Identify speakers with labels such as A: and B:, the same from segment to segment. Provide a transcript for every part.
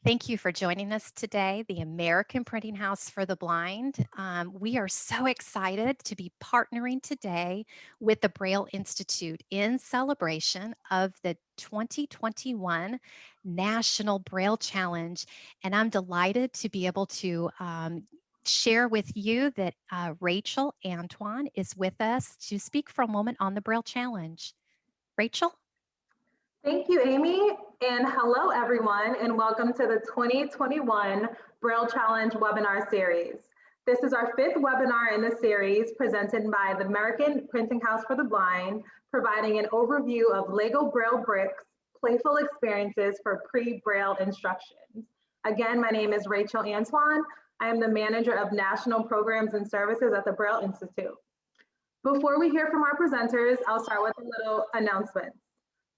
A: Thank you for joining us today, the American Printing House for the Blind. We are so excited to be partnering today with the Braille Institute in celebration of the 2021 National Braille Challenge. And I'm delighted to be able to share with you that Rachel Antoine is with us to speak for a moment on the Braille Challenge. Rachel?
B: Thank you, Amy, and hello, everyone, and welcome to the 2021 Braille Challenge webinar series. This is our fifth webinar in the series presented by the American Printing House for the Blind, providing an overview of LEGO Braille Bricks, playful experiences for pre-Braille instructions. Again, my name is Rachel Antoine. I am the Manager of National Programs and Services at the Braille Institute. Before we hear from our presenters, I'll start with a little announcement.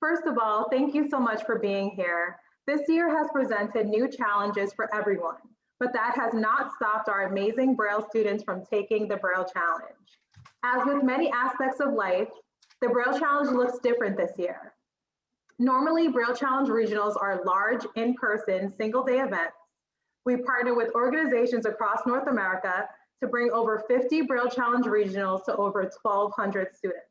B: First of all, thank you so much for being here. This year has presented new challenges for everyone, but that has not stopped our amazing Braille students from taking the Braille Challenge. As with many aspects of life, the Braille Challenge looks different this year. Normally, Braille Challenge regionals are large, in-person, single-day events. We partner with organizations across North America to bring over 50 Braille Challenge regionals to over 1,200 students.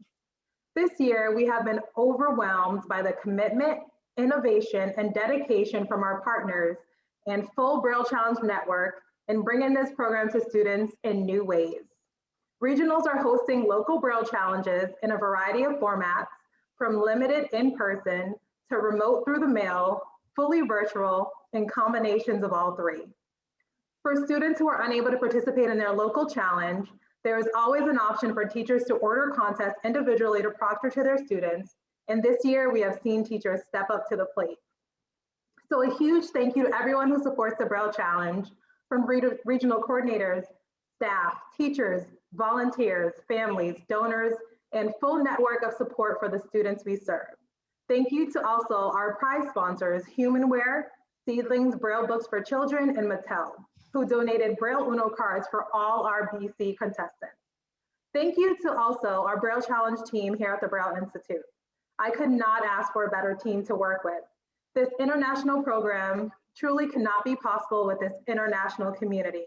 B: This year, we have been overwhelmed by the commitment, innovation, and dedication from our partners and full Braille Challenge network in bringing this program to students in new ways. Regionals are hosting local Braille challenges in a variety of formats, from limited in-person to remote through the mail, fully virtual, and combinations of all three. For students who are unable to participate in their local challenge, there is always an option for teachers to order contests individually to proctor to their students, and this year we have seen teachers step up to the plate. So a huge thank you to everyone who supports the Braille Challenge, from regional coordinators, staff, teachers, volunteers, families, donors, and full network of support for the students we serve. Thank you to also our prize sponsors, Humanware, Seedlings Braille Books for Children, and Mattel, who donated Braille Uno cards for all our BC contestants. Thank you to also our Braille Challenge team here at the Braille Institute. I could not ask for a better team to work with. This international program truly cannot be possible with this international community.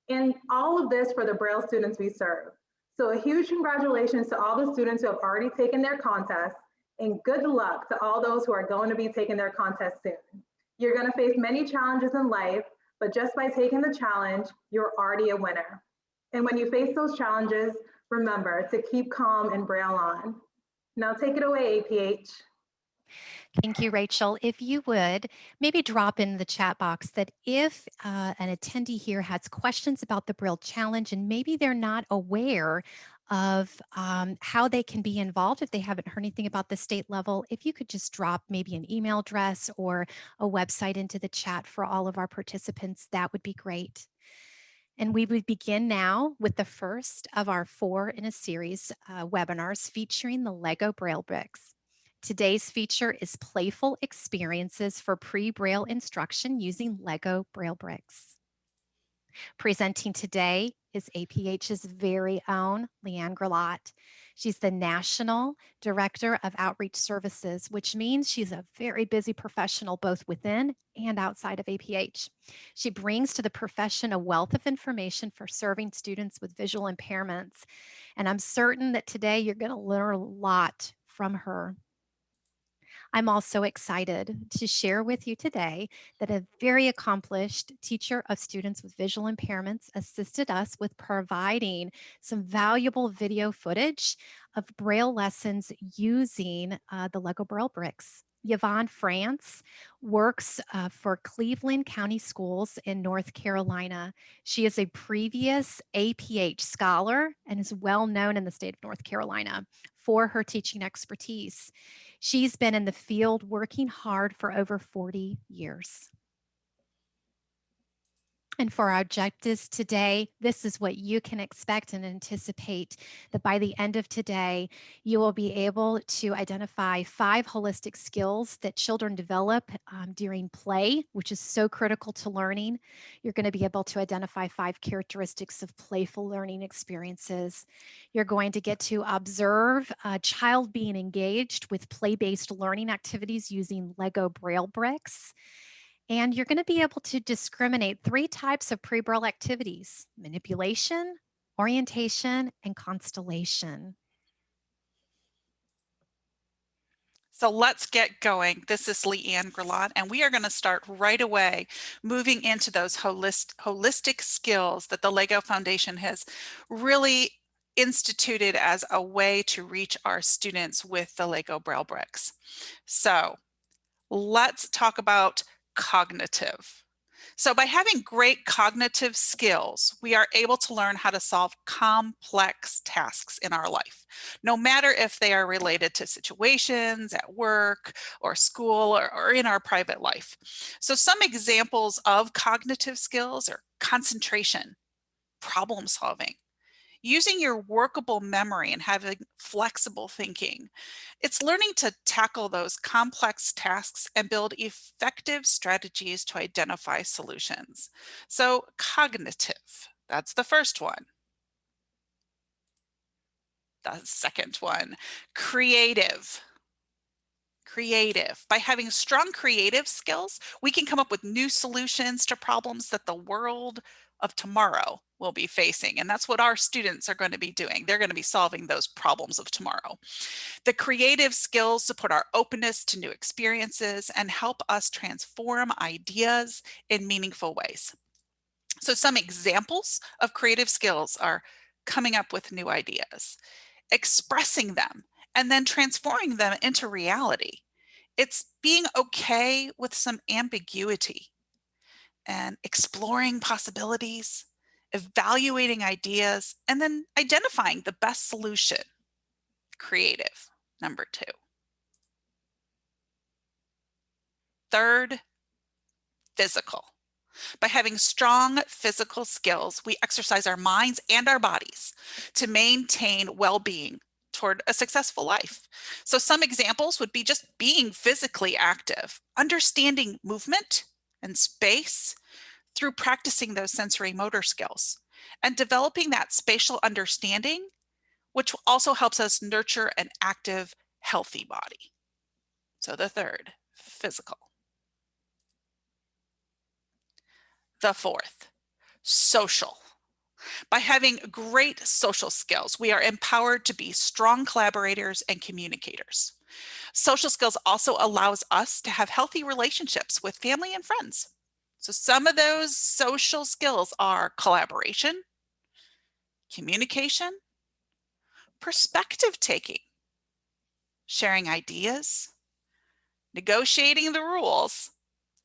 B: And all of this for the Braille students we serve. So a huge congratulations to all the students who have already taken their contests, and good luck to all those who are going to be taking their contests soon. You're going to face many challenges in life, but just by taking the challenge, you're already a winner. And when you face those challenges, remember to keep calm and Braille on. Now take it away, APH.
A: Thank you, Rachel. If you would, maybe drop in the chat box that if an attendee here has questions about the Braille Challenge and maybe they're not aware of how they can be involved if they haven't heard anything about the state level, if you could just drop maybe an email address or a website into the chat for all of our participants, that would be great. And we would begin now with the first of our 4 in a series webinars featuring the LEGO Braille Bricks. Today's feature is Playful Experiences for Pre-Braille Instruction using LEGO Braille Bricks. Presenting today is APH's very own Leanne Grillot. She's the National Director of Outreach Services, which means she's a very busy professional both within and outside of APH. She brings to the profession a wealth of information for serving students with visual impairments, and I'm certain that today you're going to learn a lot from her. I'm also excited to share with you today that a very accomplished teacher of students with visual impairments assisted us with providing some valuable video footage of Braille lessons using the LEGO Braille Bricks. Yvonne France works for Cleveland County Schools in North Carolina. She is a previous APH scholar and is well known in the state of North Carolina for her teaching expertise. She's been in the field working hard for over 40 years. And for our objectives today, this is what you can expect and anticipate, that by the end of today, you will be able to identify 5 holistic skills that children develop during play, which is so critical to learning. You're going to be able to identify 5 characteristics of playful learning experiences. You're going to get to observe a child being engaged with play-based learning activities using LEGO Braille Bricks. And you're going to be able to discriminate 3 types of pre-Braille activities: manipulation, orientation, and constellation.
C: So let's get going. This is Leanne Grillot, and we are going to start right away moving into those holistic skills that the LEGO Foundation has really instituted as a way to reach our students with the LEGO Braille Bricks. So let's talk about cognitive. So by having great cognitive skills, we are able to learn how to solve complex tasks in our life, no matter if they are related to situations at work or school or in our private life. So some examples of cognitive skills are concentration, problem solving, using your workable memory and having flexible thinking. It's learning to tackle those complex tasks and build effective strategies to identify solutions. So cognitive, that's the first one. The second one, creative. Creative. By having strong creative skills, we can come up with new solutions to problems that the world of tomorrow will be facing. And that's what our students are going to be doing. They're going to be solving those problems of tomorrow. The creative skills support our openness to new experiences and help us transform ideas in meaningful ways. So some examples of creative skills are coming up with new ideas, expressing them, and then transforming them into reality. It's being okay with some ambiguity and exploring possibilities, evaluating ideas, and then identifying the best solution. Creative, number 2. Third, physical. By having strong physical skills, we exercise our minds and our bodies to maintain well-being toward a successful life. So some examples would be just being physically active, understanding movement and space through practicing those sensory motor skills, and developing that spatial understanding, which also helps us nurture an active, healthy body. So the third, physical. The fourth, social. By having great social skills, we are empowered to be strong collaborators and communicators. Social skills also allows us to have healthy relationships with family and friends. So some of those social skills are collaboration, communication, perspective taking, sharing ideas, negotiating the rules,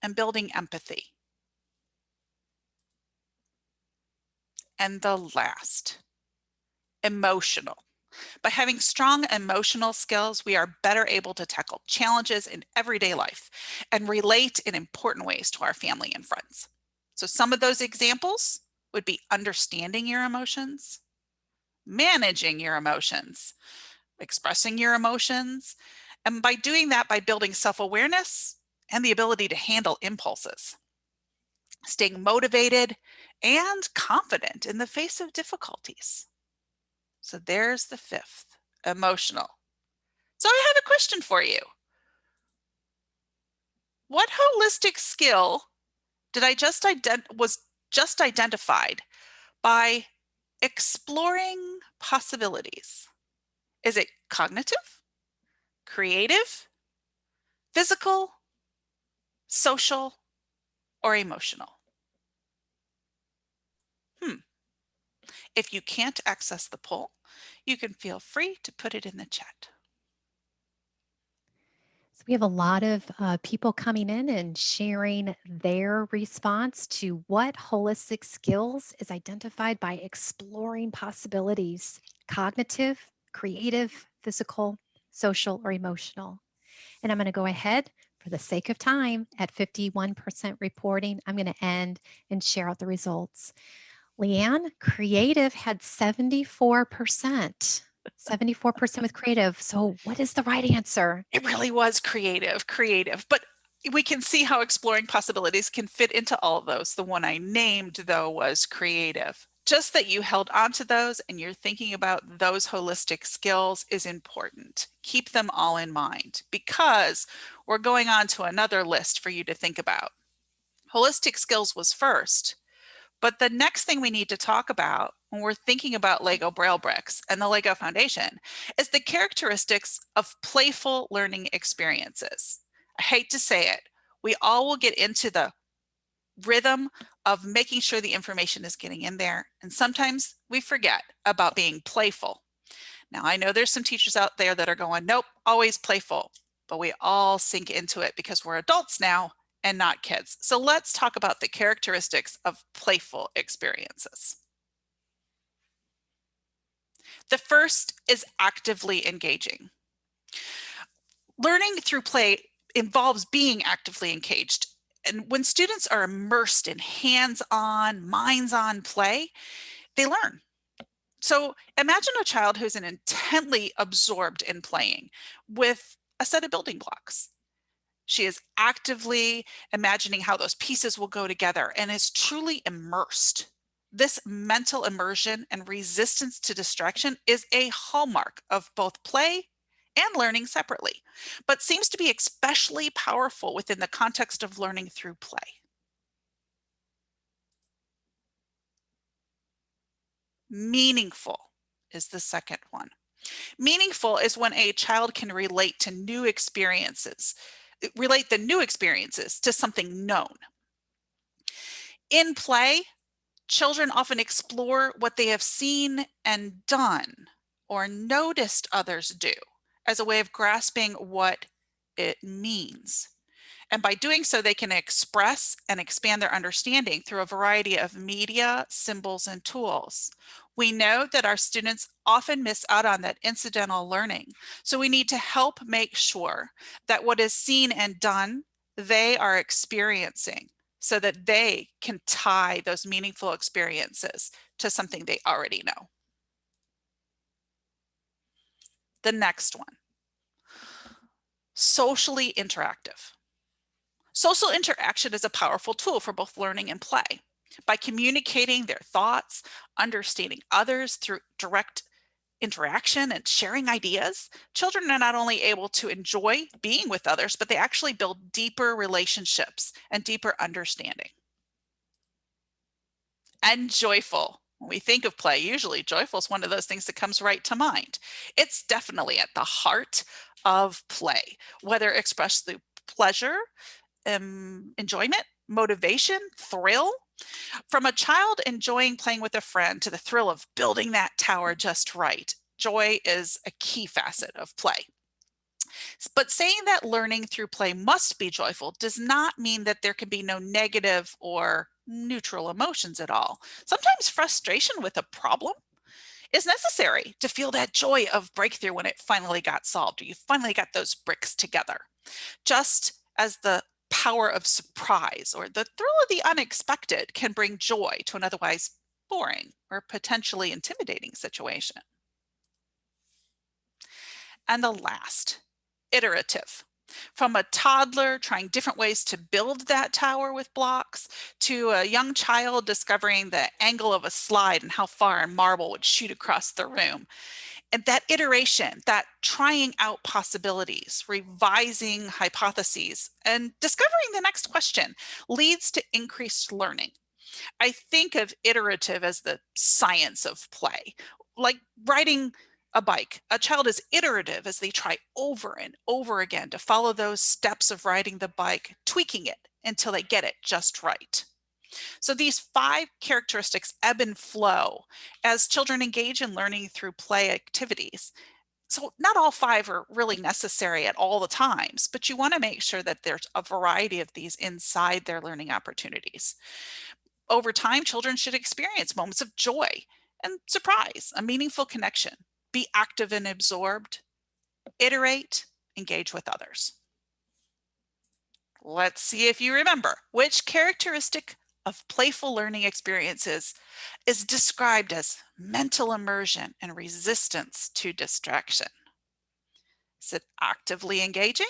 C: and building empathy. And the last, emotional. By having strong emotional skills, we are better able to tackle challenges in everyday life and relate in important ways to our family and friends. So some of those examples would be understanding your emotions, managing your emotions, expressing your emotions, and by doing that, by building self-awareness and the ability to handle impulses, staying motivated and confident in the face of difficulties. So there's the fifth, emotional. So I have a question for you. What holistic skill was just identified by exploring possibilities? Is it cognitive, creative, physical, social, or emotional? If you can't access the poll, you can feel free to put it in the chat.
A: So we have a lot of people coming in and sharing their response to what holistic skills is identified by exploring possibilities: cognitive, creative, physical, social, or emotional. And I'm going to go ahead, for the sake of time, at 51% reporting. I'm going to end and share out the results. Leanne, creative had 74%. 74% with creative. So, what is the right answer?
C: It really was creative, but we can see how exploring possibilities can fit into all of those. The one I named, though, was creative. Just that you held on to those and you're thinking about those holistic skills is important. Keep them all in mind because we're going on to another list for you to think about. Holistic skills was first, but the next thing we need to talk about when we're thinking about LEGO Braille Bricks and the LEGO Foundation is the characteristics of playful learning experiences. I hate to say it, we all will get into the rhythm of making sure the information is getting in there, and sometimes we forget about being playful. Now, I know there's some teachers out there that are going, nope, always playful, but we all sink into it because we're adults now and not kids. So let's talk about the characteristics of playful experiences. The first is actively engaging. Learning through play involves being actively engaged. And when students are immersed in hands-on, minds-on play, they learn. So imagine a child who's intently absorbed in playing with a set of building blocks. She is actively imagining how those pieces will go together and is truly immersed. This mental immersion and resistance to distraction is a hallmark of both play and learning separately, but seems to be especially powerful within the context of learning through play. Meaningful is the second one. Meaningful is when a child can relate the new experiences to something known. In play, children often explore what they have seen and done or noticed others do as a way of grasping what it means. And by doing so, they can express and expand their understanding through a variety of media, symbols, and tools. We know that our students often miss out on that incidental learning. So we need to help make sure that what is seen and done, they are experiencing so that they can tie those meaningful experiences to something they already know. The next one, socially interactive. Social interaction is a powerful tool for both learning and play. By communicating their thoughts, understanding others through direct interaction and sharing ideas, children are not only able to enjoy being with others, but they actually build deeper relationships and deeper understanding. And joyful. When we think of play, usually joyful is one of those things that comes right to mind. It's definitely at the heart of play, whether expressed through pleasure, enjoyment, motivation, thrill. From a child enjoying playing with a friend to the thrill of building that tower just right, joy is a key facet of play. But saying that learning through play must be joyful does not mean that there can be no negative or neutral emotions at all. Sometimes frustration with a problem is necessary to feel that joy of breakthrough when it finally got solved, or you finally got those bricks together. Just as the power of surprise or the thrill of the unexpected can bring joy to an otherwise boring or potentially intimidating situation. And the last, iterative. From a toddler trying different ways to build that tower with blocks, to a young child discovering the angle of a slide and how far a marble would shoot across the room. And that iteration, that trying out possibilities, revising hypotheses, and discovering the next question leads to increased learning. I think of iterative as the science of play, like riding a bike. A child is iterative as they try over and over again to follow those steps of riding the bike, tweaking it until they get it just right. So these 5 characteristics ebb and flow as children engage in learning through play activities. So not all 5 are really necessary at all the times, but you want to make sure that there's a variety of these inside their learning opportunities. Over time, children should experience moments of joy and surprise, a meaningful connection, be active and absorbed, iterate, engage with others. Let's see if you remember which characteristic of playful learning experiences is described as mental immersion and resistance to distraction. Is it actively engaging,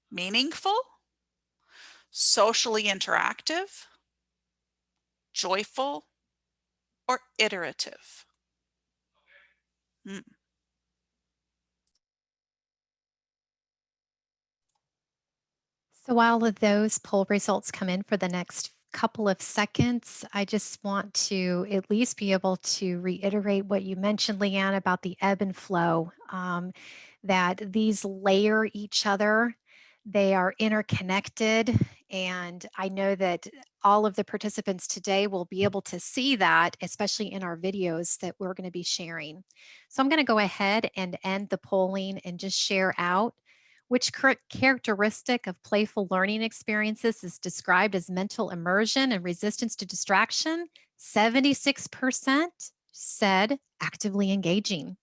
C: meaningful, socially interactive, joyful, or iterative? Hmm.
A: So while those poll results come in for the next couple of seconds, I just want to at least be able to reiterate what you mentioned, Leanne, about the ebb and flow, that these layer each other. They are interconnected. And I know that all of the participants today will be able to see that, especially in our videos that we're going to be sharing. So I'm going to go ahead and end the polling and just share out which characteristic of playful learning experiences is described as mental immersion and resistance to distraction? 76% said actively engaging.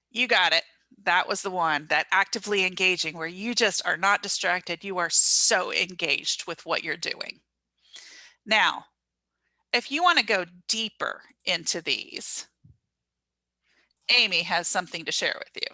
C: You got it. That was the one, that actively engaging, where you just are not distracted. You are so engaged with what you're doing. Now, if you want to go deeper into these, Amy has something to share with you.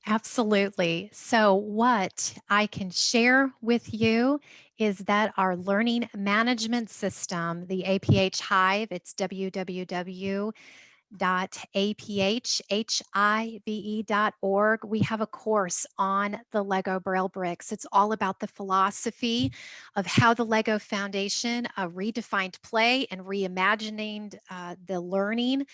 A: Absolutely. So, what I can share with you is that our learning management system, the APH Hive, it's www.aphhive.org. We have a course on the LEGO Braille Bricks. It's all about the philosophy of how the LEGO Foundation redefined play and reimagining the learning.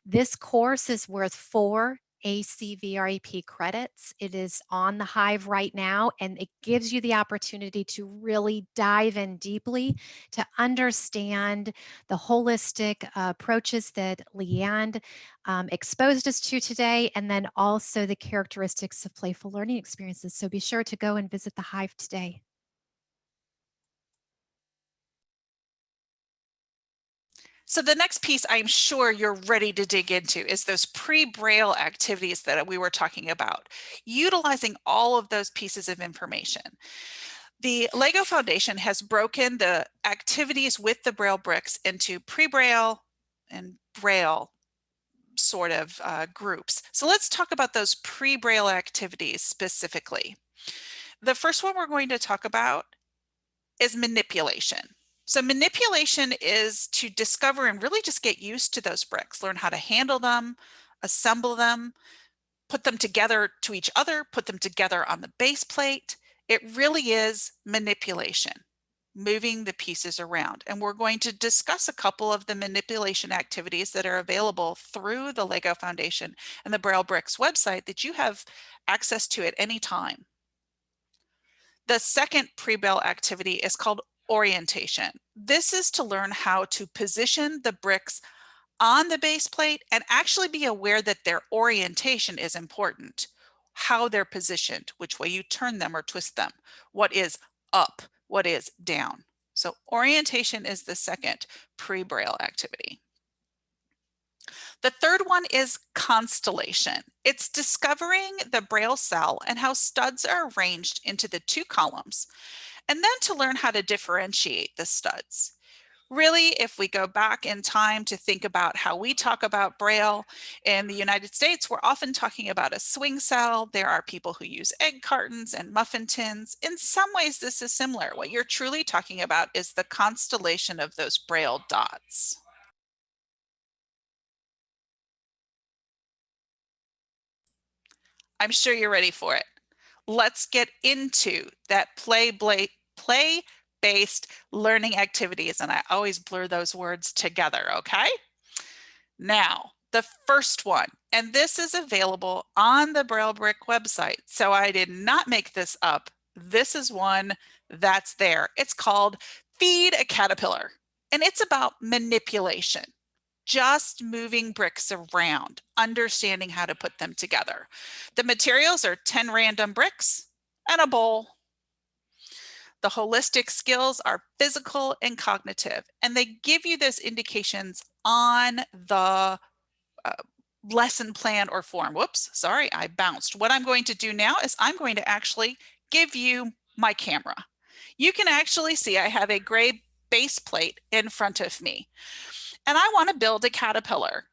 A: This course is worth 4 ACVREP credits. It is on the Hive right now, and it gives you the opportunity to really dive in deeply to understand the holistic approaches that Leanne exposed us to today, and then also the characteristics of playful learning experiences. So be sure to go and visit the Hive today.
C: So the next piece I'm sure you're ready to dig into is those pre-Braille activities that we were talking about, utilizing all of those pieces of information. The LEGO Foundation has broken the activities with the Braille bricks into pre-Braille and Braille sort of groups. So let's talk about those pre-Braille activities specifically. The first one we're going to talk about is manipulation. So manipulation is to discover and really just get used to those bricks, learn how to handle them, assemble them, put them together to each other, put them together on the base plate. It really is manipulation, moving the pieces around. And we're going to discuss a couple of the manipulation activities that are available through the LEGO Foundation and the Braille Bricks website that you have access to at any time. The second pre-Braille activity is called orientation. This is to learn how to position the bricks on the base plate and actually be aware that their orientation is important. How they're positioned, which way you turn them or twist them, what is up, what is down. So orientation is the second pre-Braille activity. The third one is Constellation. It's discovering the Braille cell and how studs are arranged into the 2 columns, and then to learn how to differentiate the studs. Really, if we go back in time to think about how we talk about Braille in the United States, we're often talking about a swing cell. There are people who use egg cartons and muffin tins. In some ways, this is similar. What you're truly talking about is the constellation of those Braille dots. I'm sure you're ready for it. Let's get into that play-based learning activities. And I always blur those words together, okay? Now, the first one, and this is available on the Braille Brick website. So I did not make this up. This is one that's there. It's called Feed a Caterpillar, and it's about manipulation. Just moving bricks around, understanding how to put them together. The materials are 10 random bricks and a bowl. The holistic skills are physical and cognitive, and they give you those indications on the lesson plan or form. Whoops, sorry, I bounced. What I'm going to do now is I'm going to actually give you my camera. You can actually see I have a gray base plate in front of me. And I want to build a caterpillar,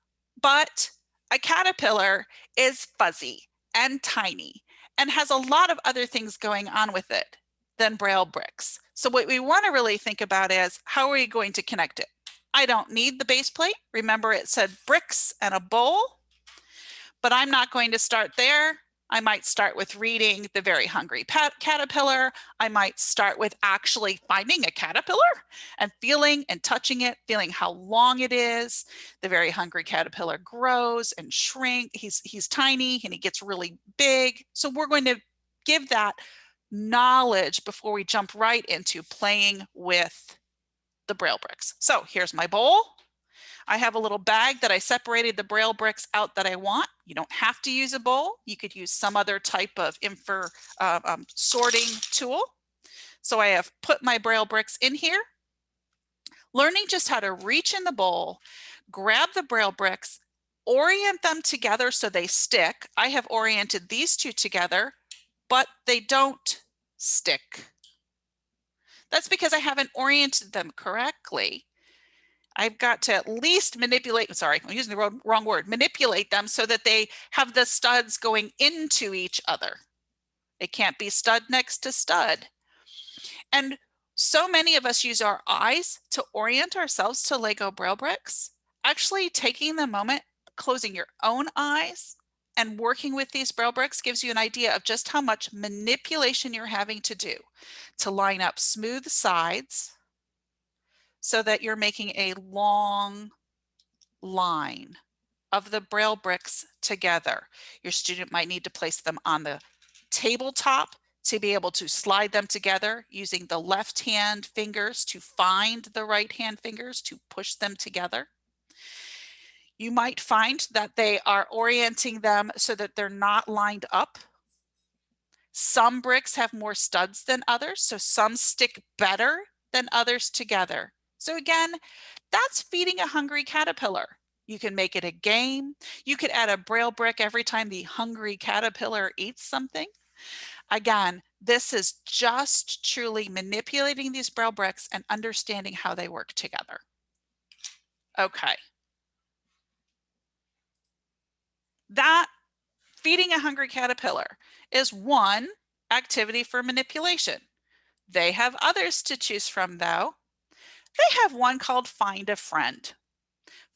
C: but a caterpillar is fuzzy and tiny and has a lot of other things going on with it than Braille bricks. So what we want to really think about is, how are we going to connect it? I don't need the base plate. Remember, it said bricks and a bowl, but I'm not going to start there. I might start with reading The Very Hungry Caterpillar. I might start with actually finding a caterpillar and feeling and touching it, feeling how long it is. The Very Hungry Caterpillar grows and shrinks. He's tiny and he gets really big. So we're going to give that knowledge before we jump right into playing with the Braille bricks. So here's my bowl. I have a little bag that I separated the Braille bricks out that I want. You don't have to use a bowl. You could use some other type of sorting tool. So I have put my Braille bricks in here, learning just how to reach in the bowl, grab the Braille bricks, orient them together so they stick. I have oriented these two together, but they don't stick. That's because I haven't oriented them correctly. I've got to at least manipulate, sorry, I'm using the wrong word, manipulate them so that they have the studs going into each other. It can't be stud next to stud. And so many of us use our eyes to orient ourselves to LEGO Braille bricks. Actually taking the moment, closing your own eyes and working with these Braille bricks gives you an idea of just how much manipulation you're having to do to line up smooth sides so that you're making a long line of the Braille bricks together. Your student might need to place them on the tabletop to be able to slide them together using the left hand fingers to find the right hand fingers to push them together. You might find that they are orienting them so that they're not lined up. Some bricks have more studs than others, so some stick better than others together. So again, that's feeding a hungry caterpillar. You can make it a game. You could add a Braille brick every time the hungry caterpillar eats something. Again, this is just truly manipulating these Braille bricks and understanding how they work together. Okay. That feeding a hungry caterpillar is one activity for manipulation. They have others to choose from though. They have one called Find a Friend.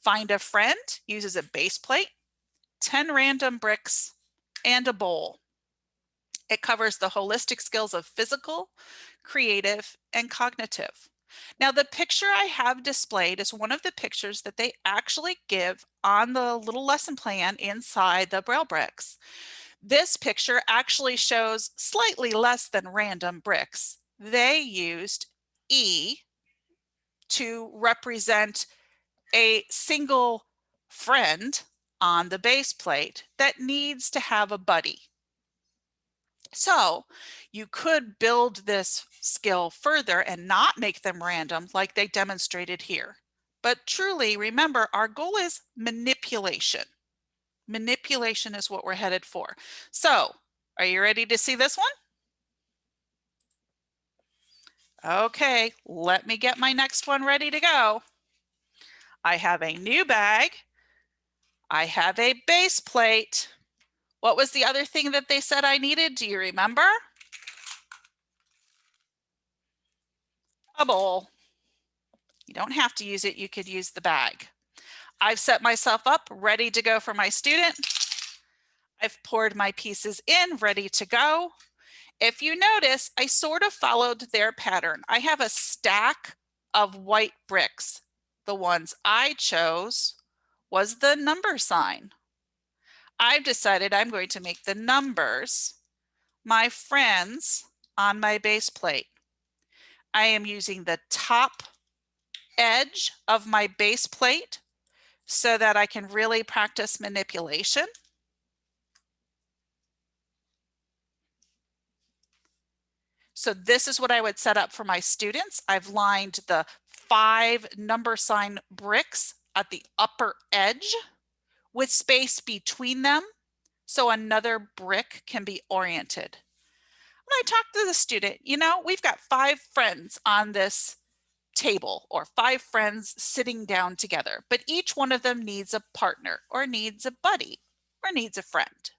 C: Find a Friend uses a base plate, 10 random bricks, and a bowl. It covers the holistic skills of physical, creative, and cognitive. Now, the picture I have displayed is one of the pictures that they actually give on the little lesson plan inside the Braille bricks. This picture actually shows slightly less than random bricks. They used E to represent a single friend on the base plate that needs to have a buddy. So you could build this skill further and not make them random like they demonstrated here. But truly, remember, our goal is manipulation. Manipulation is what we're headed for. So are you ready to see this one? Okay, let me get my next one ready to go. I have a new bag. I have a base plate. What was the other thing that they said I needed? Do you remember? A bowl. You don't have to use it. You could use the bag. I've set myself up ready to go for my student. I've poured my pieces in, ready to go. If you notice, I sort of followed their pattern. I have a stack of white bricks. The ones I chose was the number sign. I've decided I'm going to make the numbers my friends on my base plate. I am using the top edge of my base plate so that I can really practice manipulation. So this is what I would set up for my students. I've lined the 5 number sign bricks at the upper edge with space between them so another brick can be oriented. When I talk to the student, you know, we've got 5 friends on this table or 5 friends sitting down together, but each one of them needs a partner or needs a buddy or needs a friend.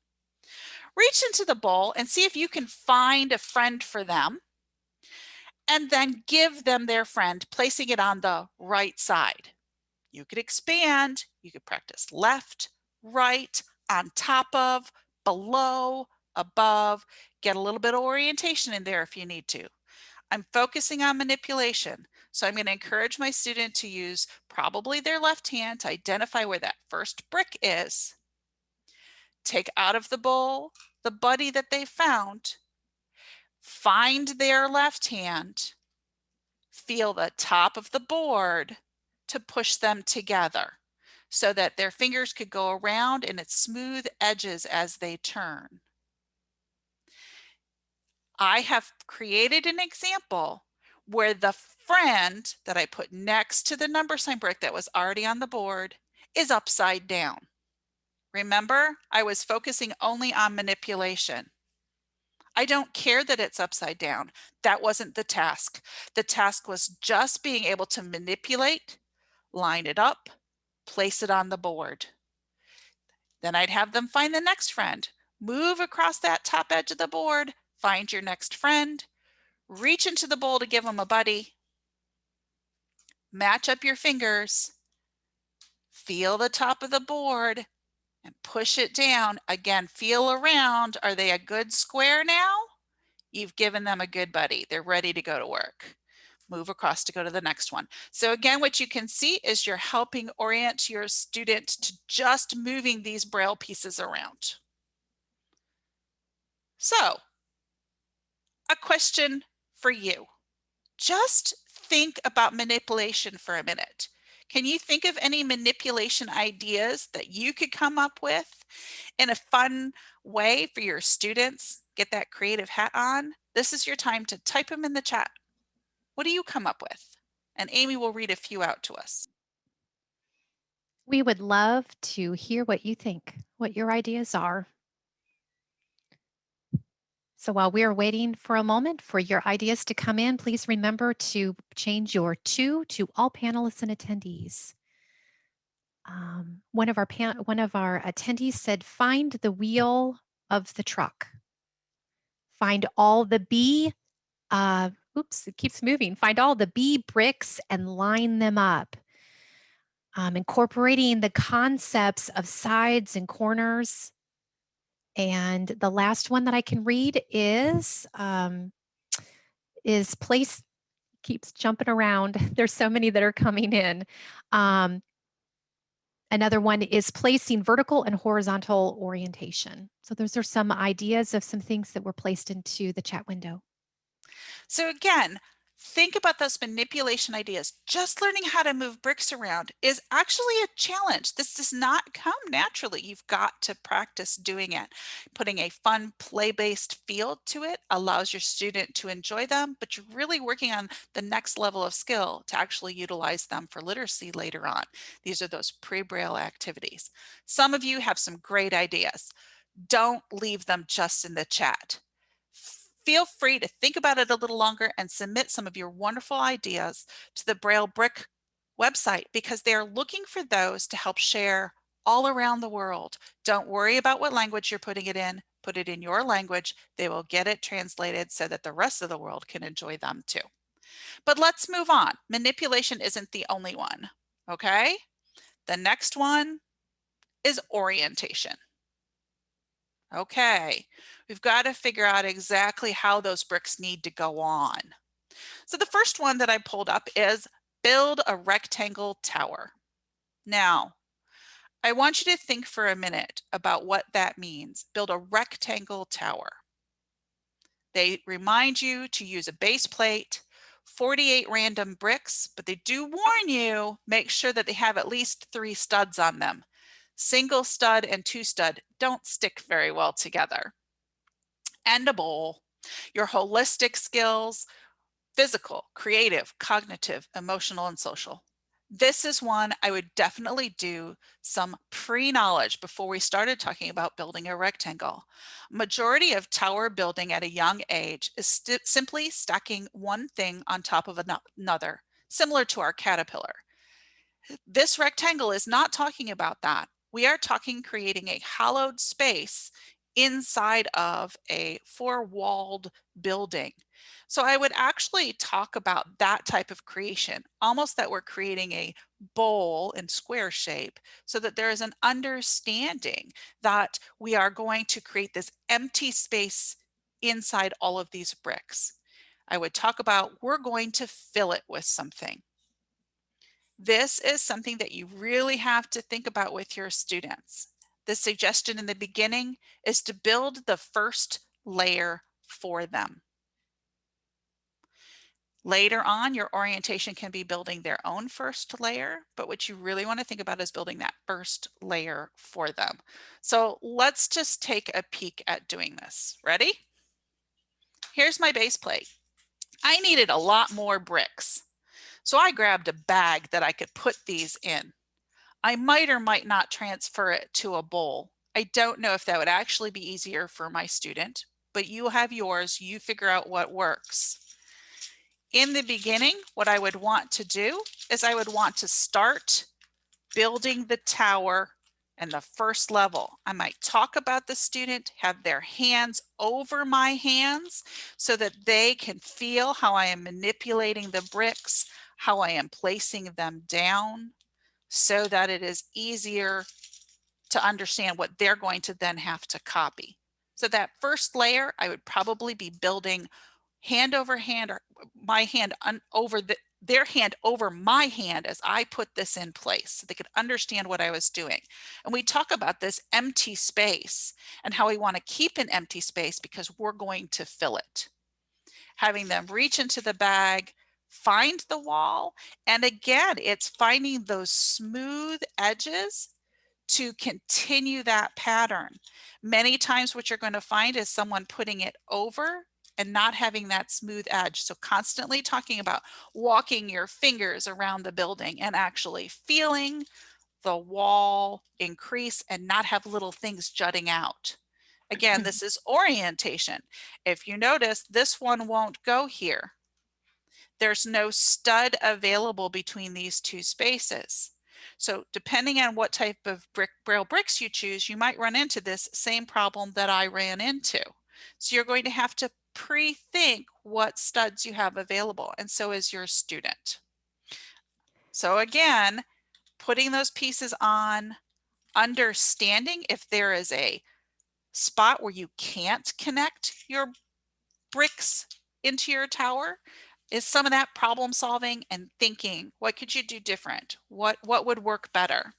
C: Reach into the bowl and see if you can find a friend for them and then give them their friend, placing it on the right side. You could expand, you could practice left, right, on top of, below, above, get a little bit of orientation in there if you need to. I'm focusing on manipulation. So I'm going to encourage my student to use probably their left hand to identify where that first brick is. Take out of the bowl the buddy that they found. Find their left hand. Feel the top of the board to push them together so that their fingers could go around in its smooth edges as they turn. I have created an example where the friend that I put next to the number sign brick that was already on the board is upside down. Remember, I was focusing only on manipulation. I don't care that it's upside down. That wasn't the task. The task was just being able to manipulate, line it up, place it on the board. Then I'd have them find the next friend. Move across that top edge of the board, find your next friend, reach into the bowl to give them a buddy, match up your fingers, feel the top of the board, and push it down. Again, feel around. Are they a good square now? You've given them a good buddy. They're ready to go to work. Move across to go to the next one. So again, what you can see is you're helping orient your student to just moving these Braille pieces around. So, a question for you. Just think about manipulation for a minute. Can you think of any manipulation ideas that you could come up with in a fun way for your students? Get that creative hat on. This is your time to type them in the chat. What do you come up with? And Amy will read a few out to us.
A: We would love to hear what you think, what your ideas are. So while we are waiting for a moment for your ideas to come in, please remember to change your to all panelists and attendees. One of our attendees said, "Find the wheel of the truck. Find all the B." Oops, it keeps moving. Find all the B bricks and line them up. Incorporating the concepts of sides and corners. And the last one that I can read is place, keeps jumping around. There's so many that are coming in. Another one is placing vertical and horizontal orientation. So those are some ideas of some things that were placed into the chat window.
C: So again, think about those manipulation ideas. Just learning how to move bricks around is actually a challenge. This does not come naturally. You've got to practice doing it. Putting a fun play-based feel to it allows your student to enjoy them, but you're really working on the next level of skill to actually utilize them for literacy later on. These are those pre-Braille activities. Some of you have some great ideas. Don't leave them just in the chat. Feel free to think about it a little longer and submit some of your wonderful ideas to the Braille Brick website because they are looking for those to help share all around the world. Don't worry about what language you're putting it in. Put it in your language. They will get it translated so that the rest of the world can enjoy them too. But let's move on. Manipulation isn't the only one, okay? The next one is orientation. Okay, we've got to figure out exactly how those bricks need to go on. So the first one that I pulled up is build a rectangle tower. Now, I want you to think for a minute about what that means. Build a rectangle tower. They remind you to use a base plate, 48 random bricks, but they do warn you, make sure that they have at least 3 studs on them. Single stud and 2 stud don't stick very well together. And a bowl. Your holistic skills, physical, creative, cognitive, emotional, and social. This is one I would definitely do some pre-knowledge before we started talking about building a rectangle. Majority of tower building at a young age is simply stacking one thing on top of another, similar to our caterpillar. This rectangle is not talking about that. We are talking creating a hollowed space inside of a four-walled building. So I would actually talk about that type of creation, almost that we're creating a bowl in square shape, so that there is an understanding that we are going to create this empty space inside all of these bricks. I would talk about we're going to fill it with something. This is something that you really have to think about with your students. The suggestion in the beginning is to build the first layer for them. Later on, your orientation can be building their own first layer, but what you really want to think about is building that first layer for them. So let's just take a peek at doing this. Ready? Here's my base plate. I needed a lot more bricks, so I grabbed a bag that I could put these in. I might or might not transfer it to a bowl. I don't know if that would actually be easier for my student, but you have yours, you figure out what works. In the beginning, what I would want to do is I would want to start building the tower and the first level. I might talk about the student, have their hands over my hands so that they can feel how I am manipulating the bricks, how I am placing them down, so that it is easier to understand what they're going to then have to copy. So that first layer, I would probably be building hand over hand, or my hand over their hand over my hand as I put this in place so they could understand what I was doing. And we talk about this empty space and how we want to keep an empty space because we're going to fill it. Having them reach into the bag, find the wall, and again, it's finding those smooth edges to continue that pattern. Many times what you're going to find is someone putting it over and not having that smooth edge. So constantly talking about walking your fingers around the building and actually feeling the wall increase and not have little things jutting out. Again, this is orientation. If you notice, this one won't go here. There's no stud available between these two spaces. So depending on what type of Braille bricks you choose, you might run into this same problem that I ran into. So you're going to have to pre-think what studs you have available, and so is your student. So again, putting those pieces on, understanding if there is a spot where you can't connect your bricks into your tower, is some of that problem solving and thinking, what could you do different? What would work better?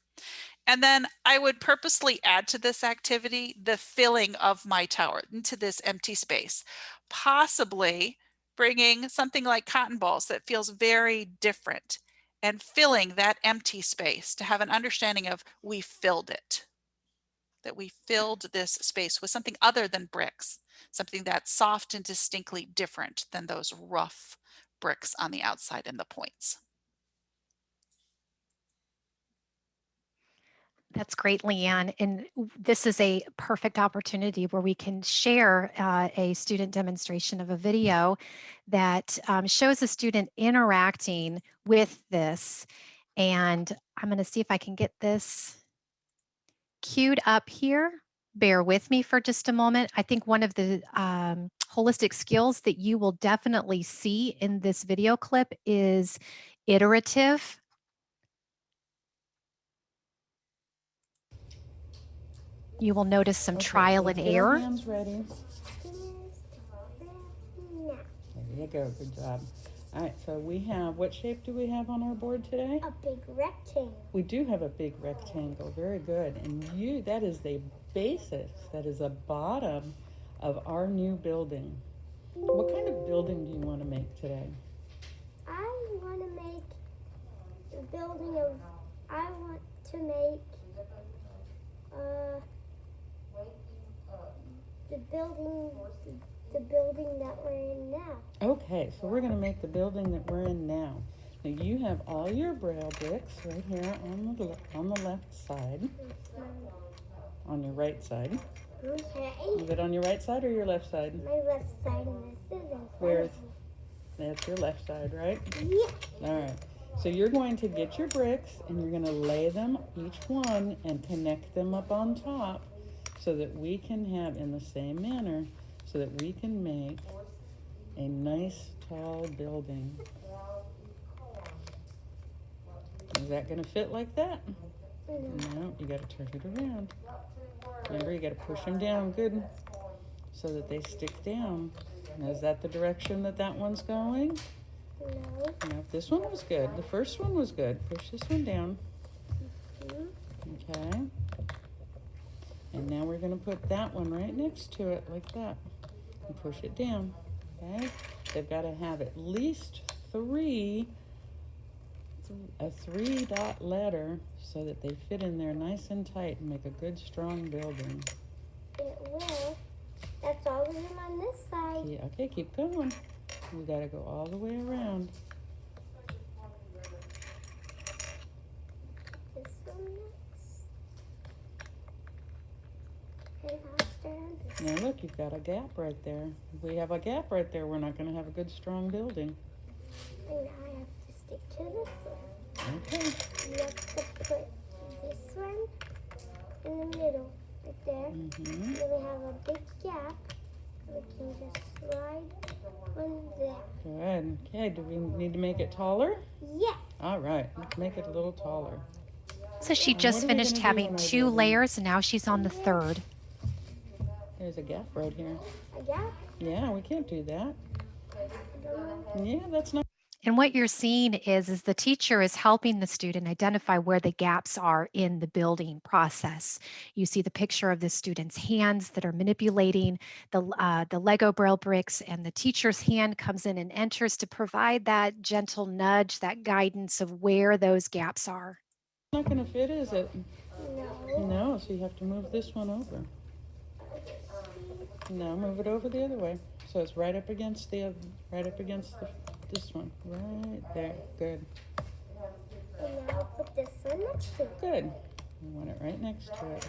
C: And then I would purposely add to this activity the filling of my tower into this empty space, possibly bringing something like cotton balls that feels very different and filling that empty space to have an understanding of we filled it, that we filled this space with something other than bricks, something that's soft and distinctly different than those rough bricks on the outside and the points.
A: That's great, Leanne. And this is a perfect opportunity where we can share a student demonstration of a video that shows a student interacting with this. And I'm going to see if I can get this queued up here. Bear with me for just a moment. I think one of the holistic skills that you will definitely see in this video clip is iterative. You will notice some trial and error.
D: Hands ready. There you go. Good job. All right, so we have, what shape do we have on our board today?
E: A big rectangle.
D: We do have a big rectangle. Very good. And that is the basics. That is the bottom of our new building. What kind of building do you want to make today?
E: I want to make the building of, I want to make the building that we're in now.
D: Okay, so we're going to make the building that we're in now. Now you have all your Braille bricks right here on the left side. On your right side.
E: Okay.
D: Is it on your right side or your left side?
E: My left side, and this is in front
D: Where's,
E: of me.
D: that's your left side, right?
E: Yeah.
D: All right. So you're going to get your bricks and you're going to lay them each one and connect them up on top so that we can have, in the same manner, so that we can make a nice tall building. Is that going to fit like that? No, you got to turn it around. Remember, you got to push them down good so that they stick down. Now, is that the direction that that one's going? No, this one was good. The first one was good. Push this one down. Okay. And now we're going to put that one right next to it like that and push it down. Okay. They've got to have at least a 3-dot letter so that they fit in there nice and tight and make a good strong building.
E: It will. That's all of them on this side.
D: Yeah, okay, keep going. We got to go all the way around.
E: This one next. And I'll start on this.
D: Now look, you've got a gap right there. If we have a gap right there, we're not going to have a good strong building.
E: And now I have to stick to this one.
D: Okay.
E: You have to put this one in the middle, right there. Then we have a big gap. We can just slide on there.
D: Good. Okay, do we need to make it taller?
E: Yeah.
D: All right, let's make it a little taller.
A: So she
D: What
A: just
D: are we
A: finished
D: gonna do
A: having
D: on our
A: 2
D: building?
A: layers and now she's on the 3rd.
D: There's a gap right here.
E: A gap.
D: Yeah, we can't do that.
E: Then
D: Yeah, that's not.
A: And what you're seeing is the teacher is helping the student identify where the gaps are in the building process. You see the picture of the student's hands that are manipulating the Lego Braille bricks, and the teacher's hand comes in and enters to provide that gentle nudge, that guidance of where those gaps are.
D: Not going to fit, is it?
E: no.
D: No, so you have to move this one over. No, move it over the other way. So it's right up against this one. Right there. Good.
E: And now I'll put this one next to it.
D: Good. We want it right next to it.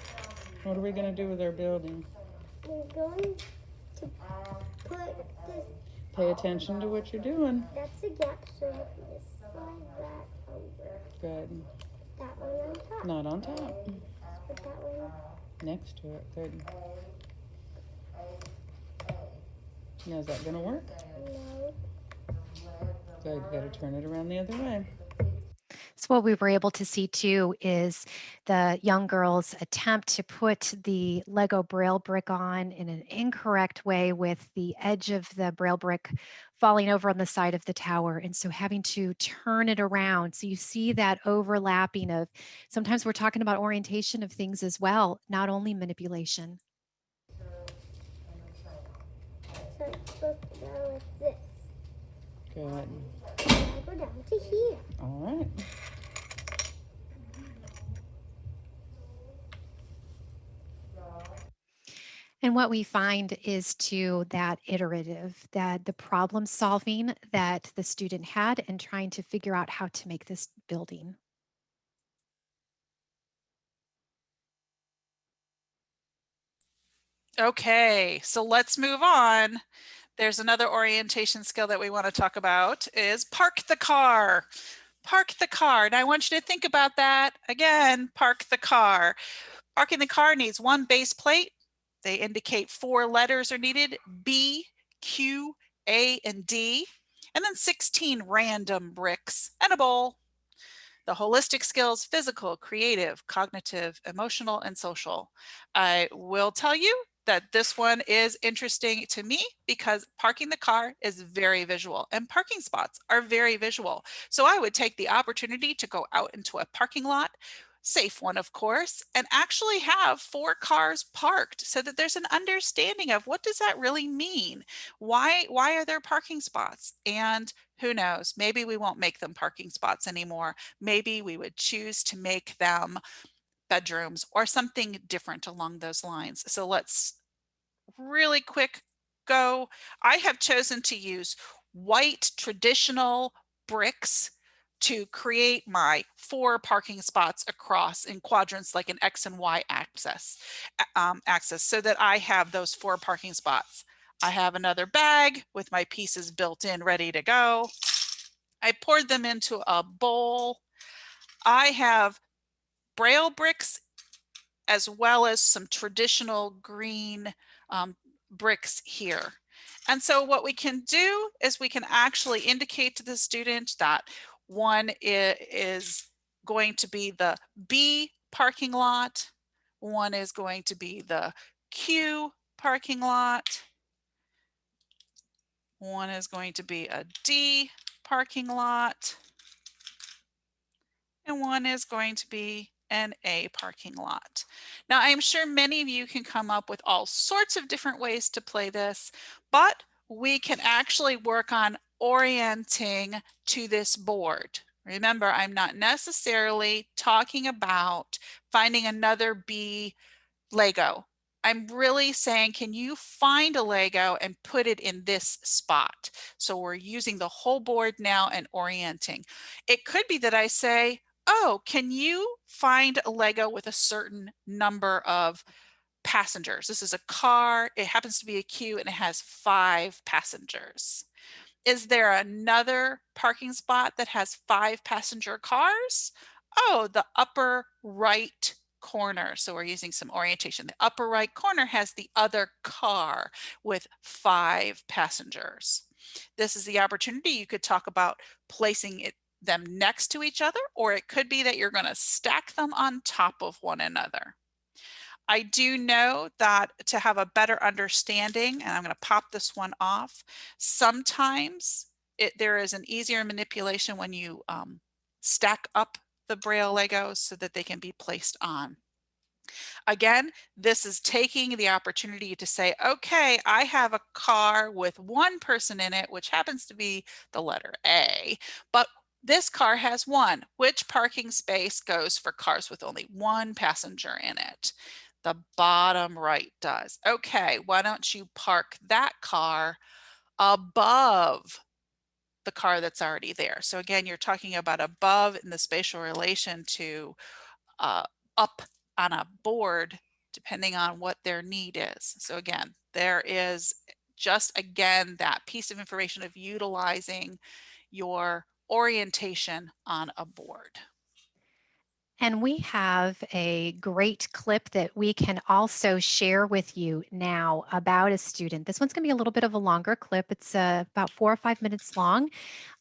D: What are we going to do with our building?
E: We're going to put this.
D: Pay attention to what you're doing.
E: That's a gap, so I can just slide that over.
D: Good.
E: That one on top.
D: Not on top.
E: Put that one.
D: Next to it. Good. Now is that going to work?
E: No.
D: Good. You got to turn it around the other way.
A: So what we were able to see too is the young girl's attempt to put the Lego Braille brick on in an incorrect way, with the edge of the Braille brick falling over on the side of the tower. And so having to turn it around. So you see that overlapping of, sometimes we're talking about orientation of things as well, not only manipulation.
E: So it's supposed to go like this.
D: Good.
E: And I go down to here.
D: All right.
A: And what we find is to that iterative, that the problem solving that the student had and trying to figure out how to make this building.
C: Okay, so let's move on. There's another orientation skill that we want to talk about is park the car. Park the car. And I want you to think about that again. Park the car. Parking the car needs 1 base plate. They indicate 4 letters are needed: B, Q, A, and D, and then 16 random bricks and a bowl. The holistic skills: physical, creative, cognitive, emotional, and social. I will tell you that this one is interesting to me because parking the car is very visual and parking spots are very visual. So I would take the opportunity to go out into a parking lot, safe one of course, and actually have 4 cars parked so that there's an understanding of what does that really mean? Why are there parking spots? And who knows, maybe we won't make them parking spots anymore. Maybe we would choose to make them bedrooms or something different along those lines. So let's really quick go. I have chosen to use white traditional bricks to create my 4 parking spots across in quadrants like an X and Y axis so that I have those 4 parking spots. I have another bag with my pieces built in, ready to go. I poured them into a bowl. I have Braille bricks as well as some traditional green bricks here. And so what we can do is we can actually indicate to the student that one is going to be the B parking lot, one is going to be the Q parking lot, one is going to be a D parking lot, and one is going to be an A parking lot. Now, I'm sure many of you can come up with all sorts of different ways to play this, but we can actually work on orienting to this board. Remember, I'm not necessarily talking about finding another B Lego. I'm really saying, can you find a Lego and put it in this spot? So we're using the whole board now and orienting. It could be that I say, oh, can you find a Lego with a certain number of passengers? This is a car, it happens to be a queue, and it has 5 passengers. Is there another parking spot that has 5 passenger cars? Oh, the upper right corner. So we're using some orientation. The upper right corner has the other car with 5 passengers. This is the opportunity. You could talk about placing them next to each other, or it could be that you're going to stack them on top of one another. I do know that to have a better understanding, and I'm going to pop this one off, sometimes there is an easier manipulation when you stack up the Braille Legos so that they can be placed on. Again, this is taking the opportunity to say, okay, I have a car with 1 person in it, which happens to be the letter A, but this car has 1. Which parking space goes for cars with only 1 passenger in it? The bottom right does. Okay, why don't you park that car above the car that's already there? So again, you're talking about above in the spatial relation to up on a board, depending on what their need is. So again, there is just, again, that piece of information of utilizing your orientation on a board.
A: And we have a great clip that we can also share with you now about a student. This one's going to be a little bit of a longer clip. It's about 4 or 5 minutes long.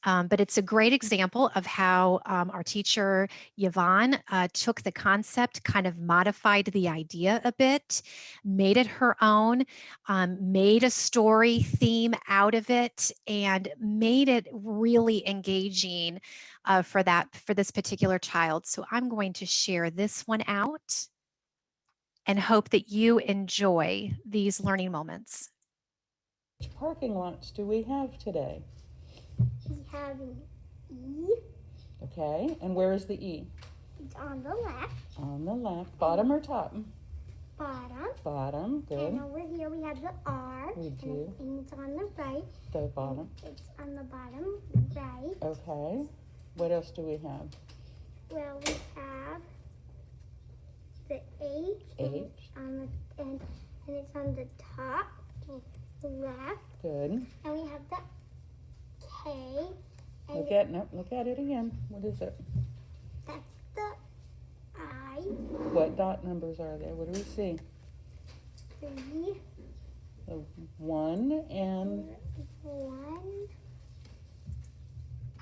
A: But it's a great example of how our teacher, Yvonne, took the concept, kind of modified the idea a bit, made it her own, made a story theme out of it, and made it really engaging for this particular child. So I'm going to share this one out and hope that you enjoy these learning moments.
D: Which parking lots do we have today?
E: We have an E.
D: Okay, and where is the E?
E: It's on the left.
D: On the left, bottom or top?
E: Bottom.
D: Bottom, good.
E: And over here we have the R.
D: We do.
E: And it's on the right.
D: The bottom.
E: It's on the bottom right.
D: Okay, what else do we have?
E: Well, we have the H.
D: H.
E: And it's on the top left.
D: Good.
E: And we have the K. And
D: Look at it again. What is it?
E: that's the I.
D: What dot numbers are there? What do we see?
E: 3.
D: The 1 and
E: 1.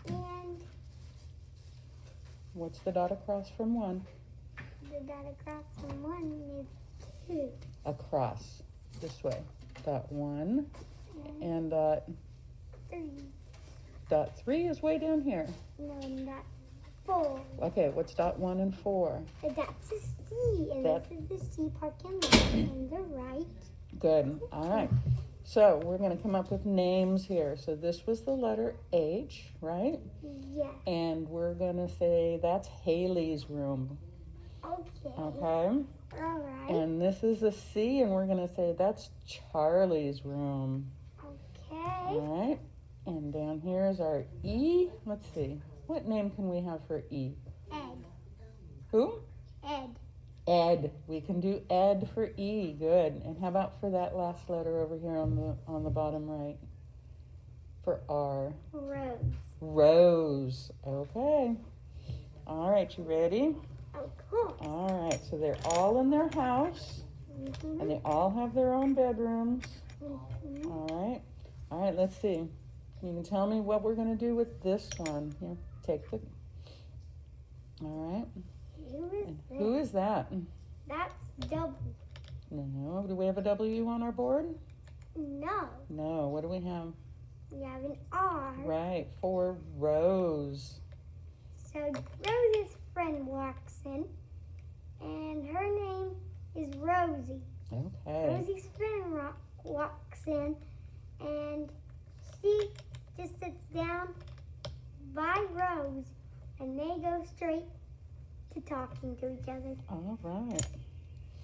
E: And
D: what's the dot across from 1?
E: the dot across from 1 is 2.
D: Across, this way. Dot 1 and
E: 3.
D: dot 3 is way down here.
E: No, and dot 4.
D: Okay, what's dot 1 and 4?
E: That's a C, and
D: That-
E: this is the C parking lot on the right.
D: Good, all right. So we're gonna come up with names here. So this was the letter H, right?
E: Yes.
D: And we're gonna say that's Haley's room,
E: Okay.
D: okay?
E: All right.
D: And this is a C, and we're gonna say that's Charlie's room,
E: Okay.
D: all right? And down here is our E. Let's see, what name can we have for E?
E: Ed.
D: Who?
E: Ed.
D: Ed. We can do Ed for E. Good. And how about for that last letter over here on the bottom right? For R.
E: Rose.
D: Rose. Okay. All right, you ready?
E: of course.
D: All right, so they're all in their house, and they all have their own bedrooms. All right, let's see. You can tell me what we're going to do with this one. Here, take the. All right. Who is that?
E: That's W.
D: No, do we have a W on our board?
E: No.
D: No, what do we have?
E: We have an R.
D: Right, for Rose.
E: So Rose's friend walks in, and her name is Rosie.
D: Okay.
E: Rosie's friend walks in, and she just sits down by Rose, and they go straight to talking to each other.
D: All right.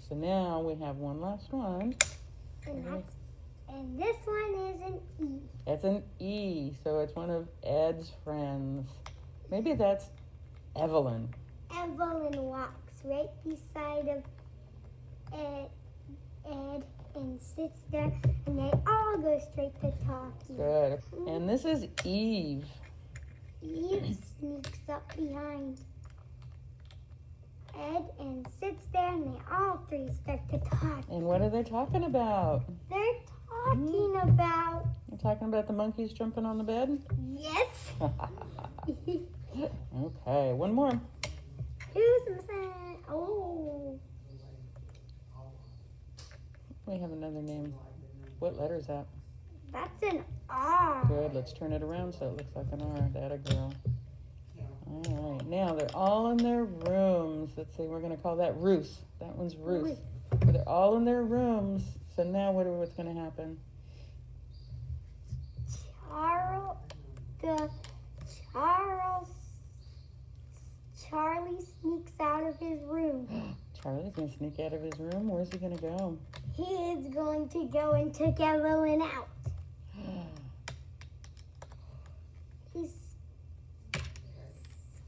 D: So now we have one last one.
E: And this one is an E.
D: It's an E, so it's one of Ed's friends. Maybe that's Evelyn.
E: Evelyn walks right beside of Ed and sits there, and they all go straight to talking.
D: Good. And this is Eve.
E: Eve sneaks up behind Ed and sits there, and they all three start to talk.
D: And what are they talking about?
E: They're talking about...
D: They're talking about the monkeys jumping on the bed?
E: Yes.
D: Okay, one more.
E: Who's that? Oh.
D: We have another name. What letter is that?
E: That's an R.
D: Good, let's turn it around so it looks like an R. That a girl. All right, now they're all in their rooms. Let's see, we're going to call that Ruth. That one's Ruth. So they're all in their rooms. So now what's going to happen?
E: Charlie sneaks out of his room.
D: Charlie's going to sneak out of his room? Where's he going to go?
E: He is going to go and take Evelyn out. He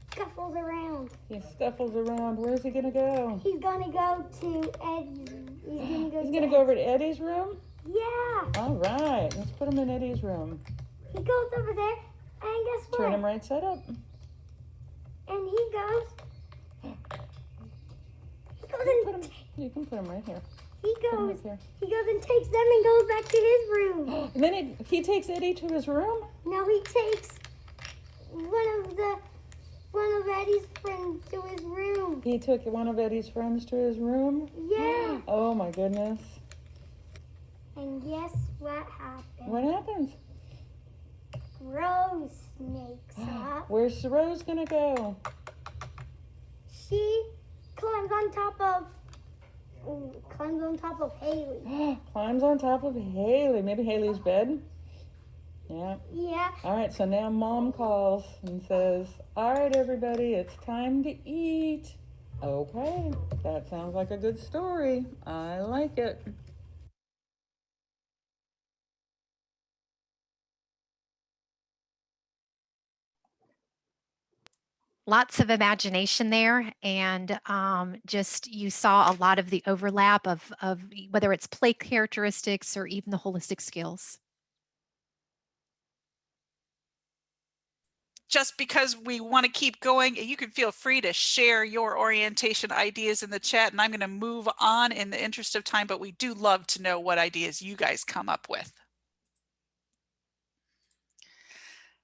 E: scuffles around.
D: He scuffles around. Where's he going to go?
E: He's going to go to Eddie.
D: He's going to go over to Eddie's room?
E: Yeah.
D: All right, let's put him in Eddie's room.
E: He goes over there, and guess what?
D: Turn him right side up.
E: And he goes and
D: You can put him right here.
E: he
D: Put him
E: goes
D: up here.
E: and takes them and goes back to his room.
D: And then he takes Eddie to his room?
E: No, he takes one of Eddie's friends to his room.
D: He took one of Eddie's friends to his room?
E: Yeah.
D: Oh my goodness.
E: And guess what happened?
D: What happens?
E: Rose sneaks up.
D: Where's Rose gonna go?
E: She climbs on top of Haley.
D: Climbs on top of Haley. Maybe Haley's bed? Yeah.
E: Yeah.
D: All right, so now Mom calls and says, all right, everybody, it's time to eat. Okay, that sounds like a good story. I like it.
A: Lots of imagination there, and just you saw a lot of the overlap of whether it's play characteristics or even the holistic skills.
C: Just because we want to keep going, you can feel free to share your orientation ideas in the chat, and I'm going to move on in the interest of time, but we do love to know what ideas you guys come up with.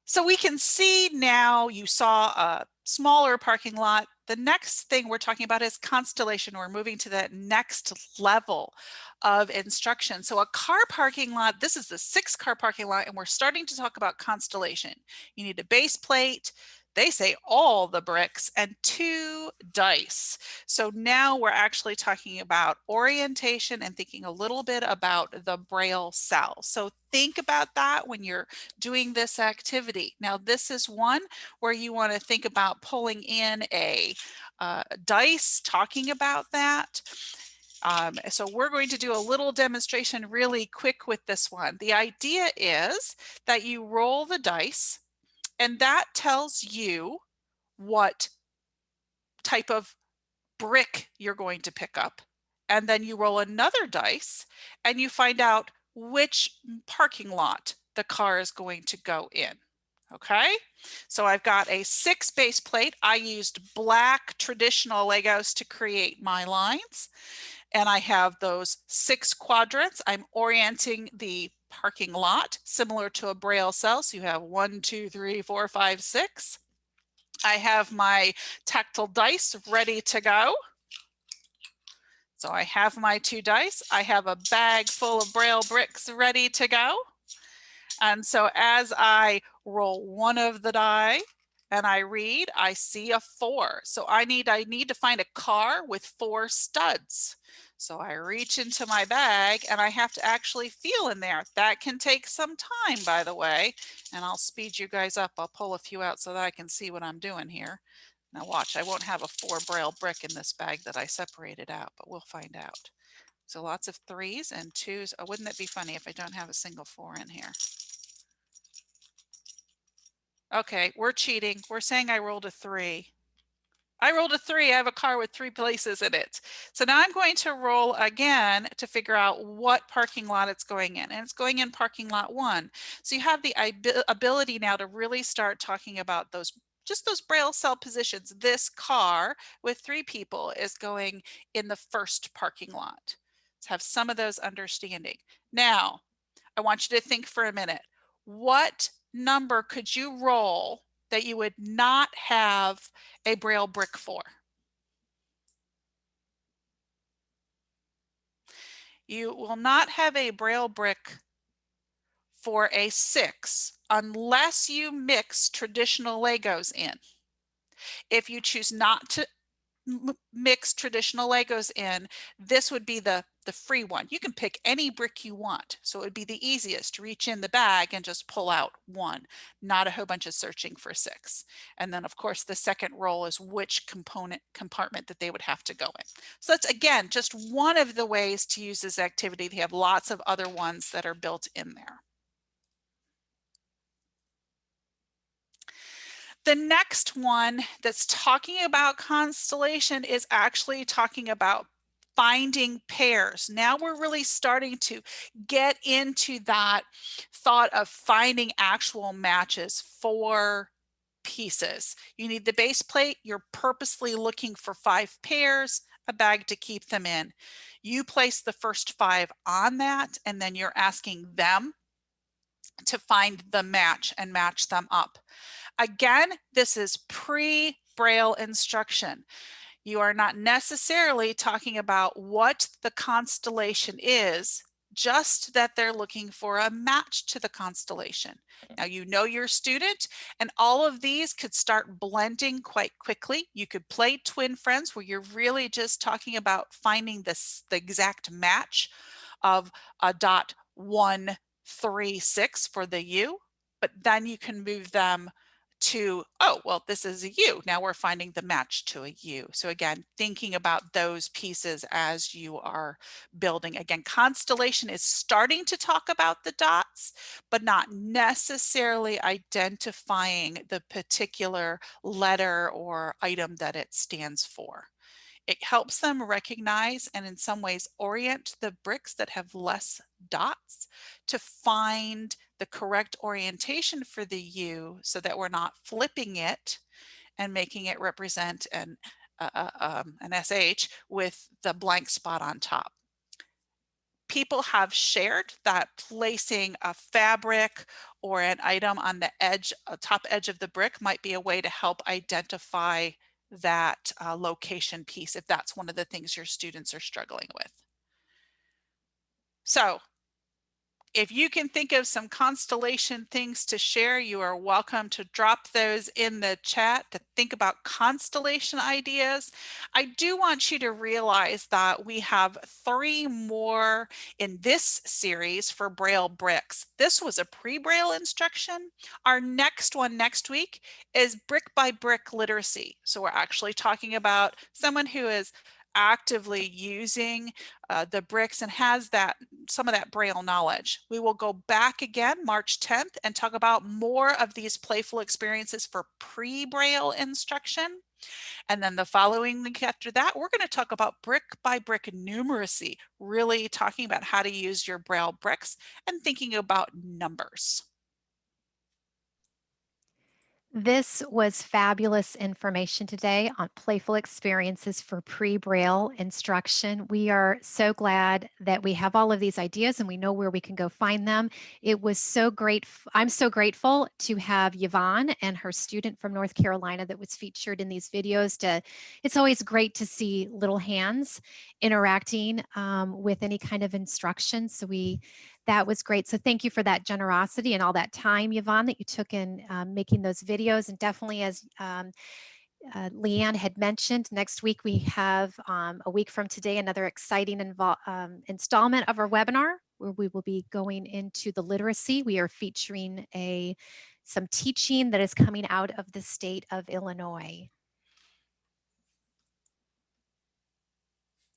C: So we can see now you saw a smaller parking lot. The next thing we're talking about is Constellation. We're moving to that next level of instruction. So a car parking lot, this is the 6-car parking lot, and we're starting to talk about Constellation. You need a base plate. They say all the bricks and 2 dice. So now we're actually talking about orientation and thinking a little bit about the Braille cell. So think about that when you're doing this activity. Now this is one where you want to think about pulling in a dice, talking about that. So we're going to do a little demonstration really quick with this one. The idea is that you roll the dice, and that tells you what type of brick you're going to pick up. And then you roll another dice and you find out which parking lot the car is going to go in. Okay, so I've got a 6 base plate. I used black traditional Legos to create my lines. And I have those 6 quadrants. I'm orienting the parking lot similar to a Braille cell. So you have 1, 2, 3, 4, 5, 6. I have my tactile dice ready to go. So I have my 2 dice. I have a bag full of Braille bricks ready to go. And so as I roll one of the die and I read, I see a 4. So I need to find a car with 4 studs. So I reach into my bag and I have to actually feel in there. That can take some time, by the way, and I'll speed you guys up. I'll pull a few out so that I can see what I'm doing here. Now watch, I won't have a 4 Braille brick in this bag that I separated out, but we'll find out. So lots of 3s and 2s. Oh, wouldn't it be funny if I don't have a single 4 in here? Okay, we're cheating. We're saying I rolled a 3. I rolled a 3. I have a car with 3 places in it. So now I'm going to roll again to figure out what parking lot it's going in. And it's going in parking lot 1. So you have the ability now to really start talking about those, just those Braille cell positions. This car with 3 people is going in the first parking lot. Let's have some of those understanding. Now, I want you to think for a minute. What number could you roll that you would not have a Braille brick for? You will not have a Braille brick for a 6 unless you mix traditional Legos in. If you choose not to mix traditional Legos in, this would be the free one. You can pick any brick you want. So it would be the easiest to reach in the bag and just pull out 1, not a whole bunch of searching for 6. And then of course the second roll is which compartment that they would have to go in. So that's again, just one of the ways to use this activity. They have lots of other ones that are built in there. The next one that's talking about Constellation is actually talking about finding pairs. Now we're really starting to get into that thought of finding actual matches for pieces. You need the base plate. You're purposely looking for 5 pairs, a bag to keep them in. You place the first 5 on that, and then you're asking them to find the match and match them up. Again, this is pre-Braille instruction. You are not necessarily talking about what the constellation is, just that they're looking for a match to the constellation. Now you know your student, and all of these could start blending quite quickly. You could play Twin Friends where you're really just talking about finding the exact match of a dot 1, 3, 6 for the U, but then you can move them to, oh, well, this is a U. Now we're finding the match to a U. So again, thinking about those pieces as you are building. Again, Constellation is starting to talk about the dots, but not necessarily identifying the particular letter or item that it stands for. It helps them recognize and in some ways orient the bricks that have less dots to find the correct orientation for the U so that we're not flipping it and making it represent an SH with the blank spot on top. People have shared that placing a fabric or an item on the edge, top edge of the brick might be a way to help identify that location piece if that's one of the things your students are struggling with. So if you can think of some Constellation things to share, you are welcome to drop those in the chat to think about Constellation ideas. I do want you to realize that we have 3 more in this series for Braille Bricks. This was a pre-Braille instruction. Our next one next week is brick by brick literacy. So we're actually talking about someone who is actively using the bricks and has some of that Braille knowledge. We will go back again March 10th and talk about more of these playful experiences for pre-Braille instruction. And then the following week after that, we're going to talk about brick by brick numeracy, really talking about how to use your Braille bricks and thinking about numbers.
A: This was fabulous information today on playful experiences for pre-Braille instruction. We are so glad that we have all of these ideas and we know where we can go find them. It was so great. I'm so grateful to have Yvonne and her student from North Carolina that was featured in these videos. It's always great to see little hands interacting with any kind of instruction. That was great. So thank you for that generosity and all that time, Yvonne, that you took in making those videos. And definitely, as Leanne had mentioned, next week we have, a week from today, another exciting installment of our webinar where we will be going into the literacy. We are featuring some teaching that is coming out of the state of Illinois.